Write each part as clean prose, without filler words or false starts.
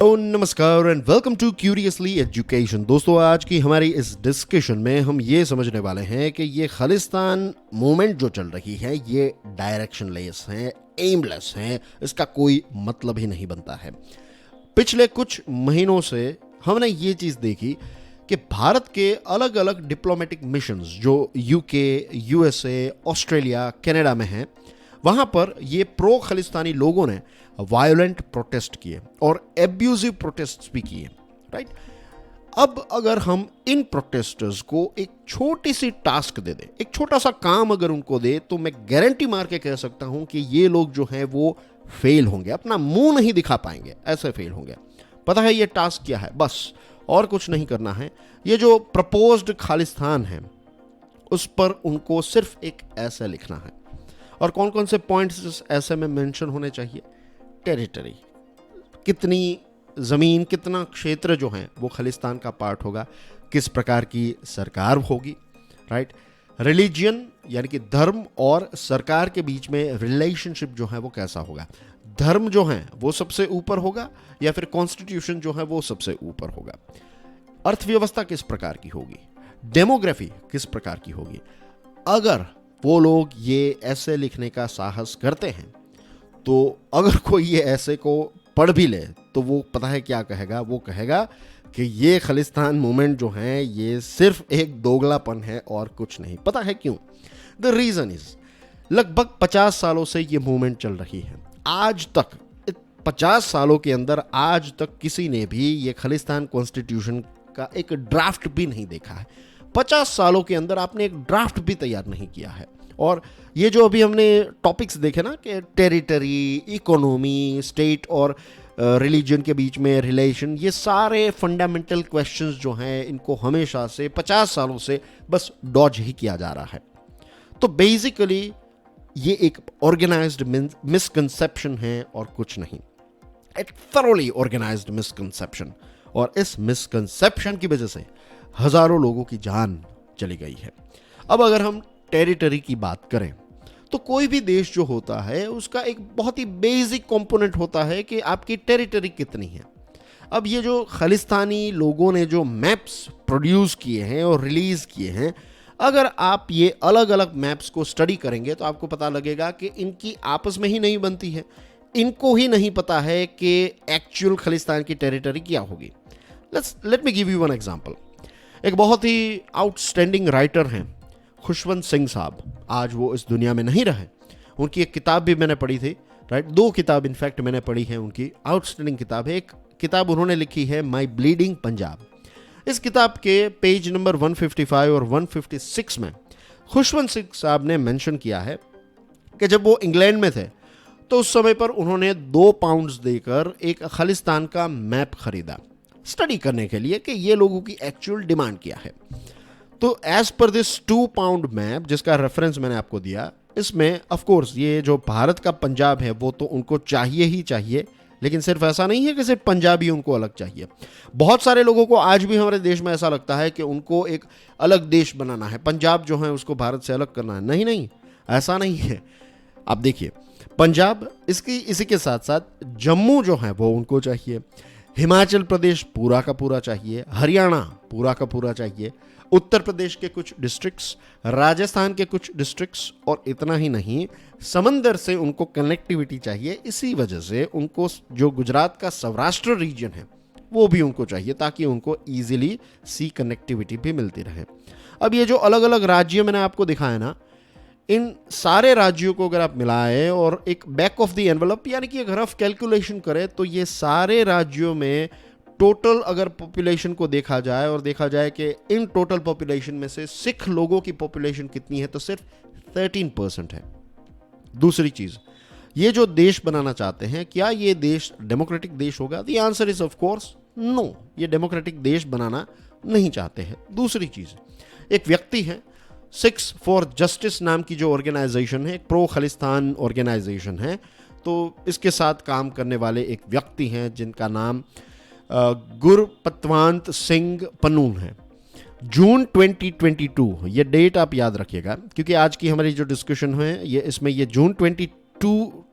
तो नमस्कार and welcome to Curiously Education. दोस्तों, आज की हमारी इस डिस्कशन में हम ये समझने वाले हैं कि ये खालिस्तान मूवमेंट जो चल रही है ये डायरेक्शनलेस है, एमलेस है, इसका कोई मतलब ही नहीं बनता है। पिछले कुछ महीनों से हमने ये चीज़ देखी कि भारत के अलग अलग डिप्लोमेटिक मिशंस जो यूके, यूएसए, ऑस्ट्रेलिया, कनाडा में हैं, वहाँ पर ये प्रो खालिस्तानी लोगों ने वायोलेंट प्रोटेस्ट किए और एब्यूजिव प्रोटेस्ट भी किए, राइट। अब अगर हम इन प्रोटेस्टर्स को एक छोटी सी टास्क दे दें, एक छोटा सा काम अगर उनको दे, तो मैं गारंटी मार के कह सकता हूं कि ये लोग जो हैं वो फेल होंगे, अपना मुंह नहीं दिखा पाएंगे, ऐसे फेल होंगे। पता है ये टास्क क्या है? बस और कुछ नहीं करना है। ये जो प्रपोज्ड खालिस्तान है उस पर उनको सिर्फ एक ऐसे लिखना है। और कौन कौन से पॉइंट्स इस ऐसे में मेंशन होने चाहिए? टेरिटरी, कितनी ज़मीन, कितना क्षेत्र जो है वो खालिस्तान का पार्ट होगा, किस प्रकार की सरकार होगी, राइट। रिलीजियन यानी कि धर्म और सरकार के बीच में रिलेशनशिप जो है वो कैसा होगा, धर्म जो है वो सबसे ऊपर होगा या फिर कॉन्स्टिट्यूशन जो है वो सबसे ऊपर होगा, अर्थव्यवस्था किस प्रकार की होगी, डेमोग्राफी किस प्रकार की होगी। अगर वो लोग ये ऐसे लिखने का साहस करते हैं तो अगर कोई ये ऐसे को पढ़ भी ले तो वो पता है क्या कहेगा? वो कहेगा कि ये खालिस्तान मूवमेंट जो है ये सिर्फ एक दोगलापन है और कुछ नहीं। पता है क्यों? द रीज़न इज, लगभग 50 सालों से ये मूवमेंट चल रही है। आज तक 50 सालों के अंदर आज तक किसी ने भी ये खालिस्तान कॉन्स्टिट्यूशन का एक ड्राफ्ट भी नहीं देखा है। 50 सालों के अंदर आपने एक ड्राफ्ट भी तैयार नहीं किया है। और ये जो अभी हमने टॉपिक्स देखे ना कि टेरिटरी, इकोनॉमी, स्टेट और रिलीजन के बीच में रिलेशन, ये सारे फंडामेंटल क्वेश्चंस जो हैं इनको हमेशा से 50 सालों से बस डॉज ही किया जा रहा है। तो बेसिकली ये एक ऑर्गेनाइज्ड मिसकंसेप्शन है और कुछ नहीं, एक थरोली ऑर्गेनाइज्ड मिसकंसेप्शन। और इस मिसकंसेप्शन की वजह से हजारों लोगों की जान चली गई है। अब अगर हम टेरिटरी की बात करें तो कोई भी देश जो होता है उसका एक बहुत ही बेसिक कंपोनेंट होता है कि आपकी टेरिटरी कितनी है। अब ये जो खालिस्तानी लोगों ने जो मैप्स प्रोड्यूस किए हैं और रिलीज किए हैं, अगर आप ये अलग अलग मैप्स को स्टडी करेंगे तो आपको पता लगेगा कि इनकी आपस में ही नहीं बनती है। इनको ही नहीं पता है कि एक्चुअल खालिस्तान की टेरिटरी क्या होगी। Let me give you one example. एक बहुत ही आउटस्टैंडिंग राइटर हैं खुशवंत सिंह साहब, आज वो इस दुनिया में नहीं रहे। उनकी एक किताब भी मैंने पढ़ी थी, राइट। 2 किताब इनफैक्ट मैंने पढ़ी है उनकी, आउटस्टैंडिंग किताब है। एक किताब उन्होंने लिखी है माई ब्लीडिंग पंजाब। इस किताब के पेज नंबर 155 और 156 में खुशवंत सिंह साहब ने मेंशन किया है कि जब वो इंग्लैंड में थे तो उस समय पर उन्होंने 2 पाउंड्स देकर एक खालिस्तान का मैप खरीदा स्टडी करने के लिए कि ये लोगों की एक्चुअल डिमांड क्या है। तो as per this 2 pound map, जिसका रेफरेंस मैंने आपको दिया, इसमें ऑफ कोर्स ये जो भारत का पंजाब है वो तो उनको चाहिए ही चाहिए, लेकिन सिर्फ ऐसा नहीं है कि सिर्फ पंजाब ही उनको अलग चाहिए। बहुत सारे लोगों को आज भी हमारे देश में ऐसा लगता है कि उनको एक अलग देश बनाना है, पंजाब जो है उसको भारत से अलग करना है। नहीं नहीं, ऐसा नहीं है। आप देखिए, पंजाब इसी के साथ साथ जम्मू जो है वो उनको चाहिए, हिमाचल प्रदेश पूरा का पूरा चाहिए, हरियाणा पूरा का पूरा चाहिए, उत्तर प्रदेश के कुछ डिस्ट्रिक्ट्स, राजस्थान के कुछ डिस्ट्रिक्ट्स, और इतना ही नहीं, समंदर से उनको कनेक्टिविटी चाहिए। इसी वजह से उनको जो गुजरात का सौराष्ट्र रीजन है वो भी उनको चाहिए ताकि उनको ईजिली सी कनेक्टिविटी भी मिलती रहे। अब ये जो अलग अलग राज्य मैंने आपको दिखाया ना, इन सारे राज्यों को अगर आप मिलाएं और एक बैक ऑफ द एनवलप यानी कि एक रफ कैलकुलेशन करें तो ये सारे राज्यों में टोटल अगर पॉपुलेशन को देखा जाए और देखा जाए कि इन टोटल पॉपुलेशन में से सिख लोगों की पॉपुलेशन कितनी है, तो सिर्फ 13% है। दूसरी चीज, ये जो देश बनाना चाहते हैं, क्या ये देश डेमोक्रेटिक देश होगा? The answer is of course no, ये डेमोक्रेटिक देश बनाना नहीं चाहते हैं। दूसरी चीज, एक व्यक्ति है, सिक्स फॉर जस्टिस नाम की जो ऑर्गेनाइजेशन है, एक प्रो खालिस्तान ऑर्गेनाइजेशन है, तो इसके साथ काम करने वाले एक व्यक्ति हैं जिनका नाम गुरपतवंत सिंह पन्नून है। जून 2022, ये डेट आप याद रखिएगा क्योंकि आज की हमारी जो डिस्कशन है ये इसमें ये जून 22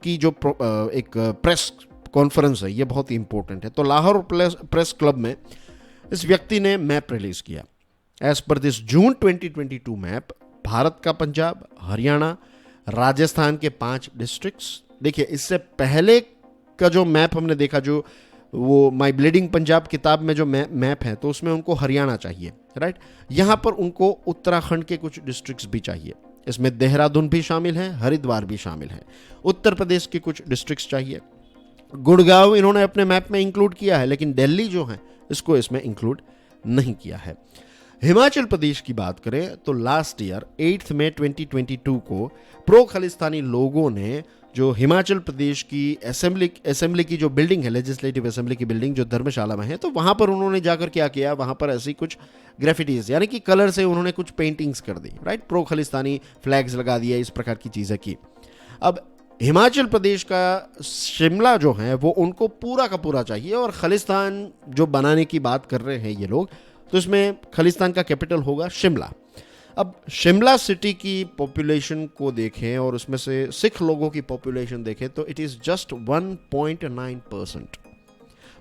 की जो एक प्रेस कॉन्फ्रेंस है, ये बहुत ही इंपॉर्टेंट है। तो लाहौर प्रेस क्लब में इस व्यक्ति ने मैप रिलीज किया। As per this June 2022 map, Bharat का पंजाब, हरियाणा, राजस्थान के 5 डिस्ट्रिक्ट्स। देखिए, इससे पहले का जो मैप हमने देखा, जो वो माई ब्लीडिंग पंजाब किताब में जो मैप है, तो उसमें उनको हरियाणा चाहिए, राइट। यहां पर उनको उत्तराखंड के कुछ डिस्ट्रिक्ट्स भी चाहिए। इसमें देहरादून भी शामिल है, हरिद्वार भी शामिल है। उत्तर प्रदेश के कुछ डिस्ट्रिक्ट्स चाहिए। गुड़गांव इन्होंने अपने मैप में इंक्लूड किया है, लेकिन दिल्ली जो है इसको इसमें इंक्लूड नहीं किया है। हिमाचल प्रदेश की बात करें तो लास्ट ईयर 8 मई 2022 को प्रो खालिस्तानी लोगों ने जो हिमाचल प्रदेश की असेंबली की जो बिल्डिंग है, लेजिस्लेटिव असेंबली की बिल्डिंग जो धर्मशाला में है, तो वहां पर उन्होंने जाकर क्या किया, वहां पर ऐसी कुछ ग्राफिटीज यानी कि कलर से उन्होंने कुछ पेंटिंग्स कर दी, राइट। प्रो खालिस्तानी फ्लैग्स लगा दिया, इस प्रकार की चीजें की। अब हिमाचल प्रदेश का शिमला जो है वो उनको पूरा का पूरा चाहिए, और खालिस्तान जो बनाने की बात कर रहे हैं ये लोग, तो इसमें खालिस्तान का कैपिटल होगा शिमला। अब शिमला सिटी की पॉपुलेशन को देखें और उसमें से सिख लोगों की पॉपुलेशन देखें तो इट इज़ जस्ट 1.9%।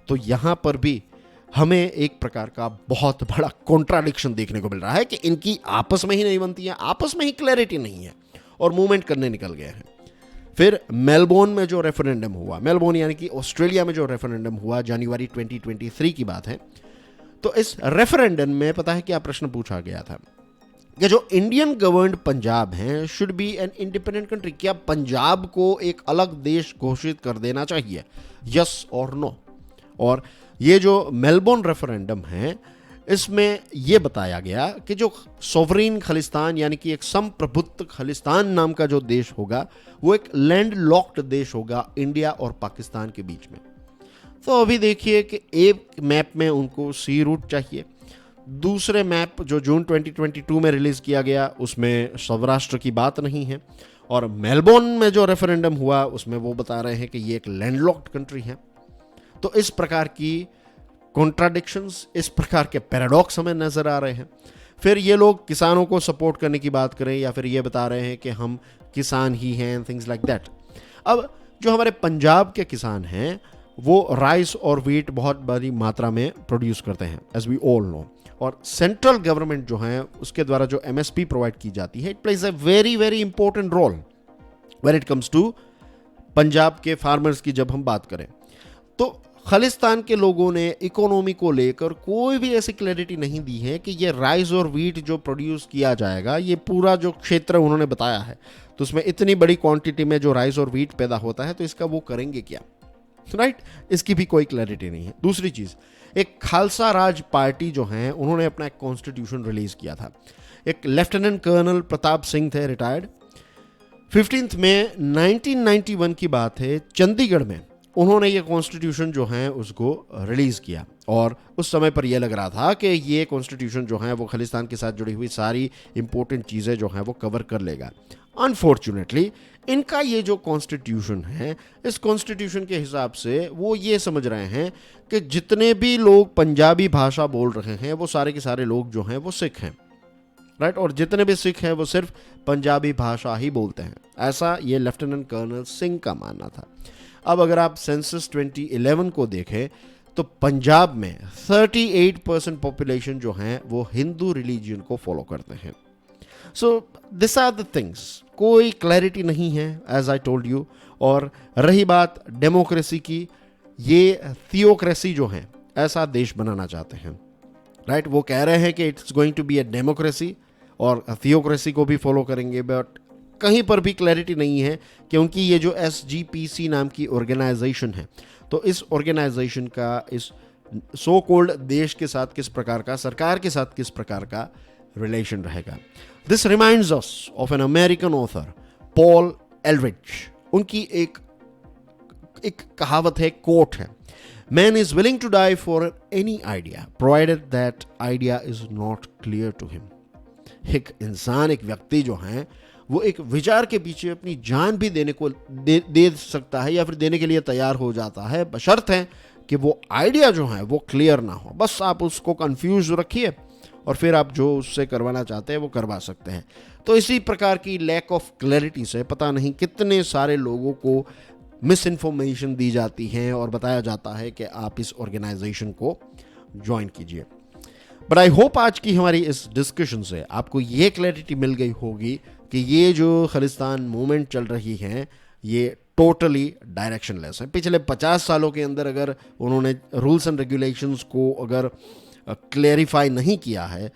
तो यहाँ पर भी हमें एक प्रकार का बहुत बड़ा कॉन्ट्राडिक्शन देखने को मिल रहा है कि इनकी आपस में ही नहीं बनती है, आपस में ही क्लैरिटी नहीं है, और मूवमेंट करने निकल गए हैं। फिर मेलबोर्न में जो रेफरेंडम हुआ, मेलबोर्न यानी कि ऑस्ट्रेलिया में जो रेफरेंडम हुआ जनवरी 2023 की बात है, तो इस रेफरेंडम में पता है क्या प्रश्न पूछा गया था कि जो इंडियन गवर्नड पंजाब है should be an independent country. क्या पंजाब को एक अलग देश घोषित कर देना चाहिए, यस और नो। और ये जो मेलबोर्न रेफरेंडम है इसमें यह बताया गया कि जो सोवरीन खालिस्तान यानी कि एक संप्रभुत्व खालिस्तान नाम का जो देश होगा वो एक लैंड लॉक्ड देश होगा इंडिया और पाकिस्तान के बीच में। तो अभी देखिए कि एक मैप में उनको सी रूट चाहिए, दूसरे मैप जो जून 2022 में रिलीज किया गया उसमें सौराष्ट्र की बात नहीं है, और मेलबोर्न में जो रेफरेंडम हुआ उसमें वो बता रहे हैं कि ये एक लैंडलॉक्ड कंट्री है। तो इस प्रकार की कॉन्ट्राडिक्शंस, इस प्रकार के पैराडॉक्स हमें नजर आ रहे हैं। फिर ये लोग किसानों को सपोर्ट करने की बात करें या फिर ये बता रहे हैं कि हम किसान ही हैं, थिंग्स लाइक दैट। अब जो हमारे पंजाब के किसान हैं वो राइस और व्हीट बहुत बड़ी मात्रा में प्रोड्यूस करते हैं, एज वी ऑल नो, और सेंट्रल गवर्नमेंट जो है उसके द्वारा जो एमएसपी प्रोवाइड की जाती है, it plays a very very important role when it comes to Punjab के फार्मर्स की जब हम बात करें। तो खालिस्तान के लोगों ने इकोनॉमी को लेकर कोई भी ऐसी क्लैरिटी नहीं दी है कि ये राइस और व्हीट जो प्रोड्यूस किया जाएगा, ये पूरा जो क्षेत्र उन्होंने बताया है तो उसमें इतनी बड़ी क्वांटिटी में जो राइस और व्हीट पैदा होता है तो इसका वो करेंगे क्या, राइट। इसकी भी कोई क्लैरिटी नहीं है। दूसरी चीज, एक खालसा राज पार्टी जो है उन्होंने अपना एक कॉन्स्टिट्यूशन रिलीज किया था। एक लेफ्टिनेंट कर्नल प्रताप सिंह थे, रिटायर्ड, 15 मई 1991 की बात है, चंडीगढ़ में उन्होंने ये कॉन्स्टिट्यूशन जो है उसको रिलीज किया, और उस समय पर यह लग रहा था कि ये कॉन्स्टिट्यूशन जो है वो खालिस्तान के साथ जुड़ी हुई सारी इंपॉर्टेंट चीज़ें जो हैं वो कवर कर लेगा। अनफॉर्चुनेटली इनका ये जो कॉन्स्टिट्यूशन है, इस कॉन्स्टिट्यूशन के हिसाब से वो ये समझ रहे हैं कि जितने भी लोग पंजाबी भाषा बोल रहे हैं वो सारे के सारे लोग जो हैं वो सिख हैं, राइट, और जितने भी सिख हैं वो सिर्फ पंजाबी भाषा ही बोलते हैं, ऐसा ये लेफ्टिनेंट कर्नल सिंह का मानना था। अब अगर आप सेंसस 2011 को देखें तो पंजाब में 38% पॉपुलेशन जो है वो हिंदू रिलीजन को फॉलो करते हैं। So this are the things, कोई क्लैरिटी नहीं है एज आई टोल्ड यू। और रही बात डेमोक्रेसी की, ये थियोक्रेसी जो है ऐसा देश बनाना चाहते हैं, राइट। वो कह रहे हैं कि it's going to be a democracy और थियोक्रेसी को भी फॉलो करेंगे, बट कहीं पर भी क्लैरिटी नहीं है कि उनकी ये जो SGPC नाम की ऑर्गेनाइजेशन है, तो इस ऑर्गेनाइजेशन का इस सो कॉल्ड देश के साथ किस प्रकार का, सरकार के साथ किस प्रकार का रिलेशन रहेगा। This reminds us of an American author Paul Ehrlich. उनकी एक कहावत है, कोट है, man is willing to die for any idea provided that idea is not clear to him. एक इंसान, एक व्यक्ति जो है वो एक विचार के पीछे अपनी जान भी देने को दे सकता है या फिर देने के लिए तैयार हो जाता है, बशर्त है कि वो आइडिया जो है वो क्लियर ना हो। बस आप उसको कंफ्यूज रखिए और फिर आप जो उससे करवाना चाहते हैं वो करवा सकते हैं। तो इसी प्रकार की लैक ऑफ क्लैरिटी से पता नहीं कितने सारे लोगों को मिस इन्फॉर्मेशन दी जाती हैं और बताया जाता है कि आप इस ऑर्गेनाइजेशन को ज्वाइन कीजिए। बट आई होप आज की हमारी इस डिस्कशन से आपको ये क्लैरिटी मिल गई होगी कि ये जो खालिस्तान मूवमेंट चल रही है ये टोटली डायरेक्शनलेस है। पिछले 50 सालों के अंदर अगर उन्होंने रूल्स एंड रेगुलेशंस को अगर क्लैरिफाई नहीं किया है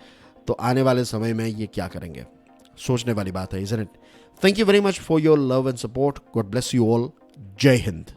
तो आने वाले समय में ये क्या करेंगे, सोचने वाली बात है, isn't it? Thank you very much for your love and support. God bless you all. जय हिंद।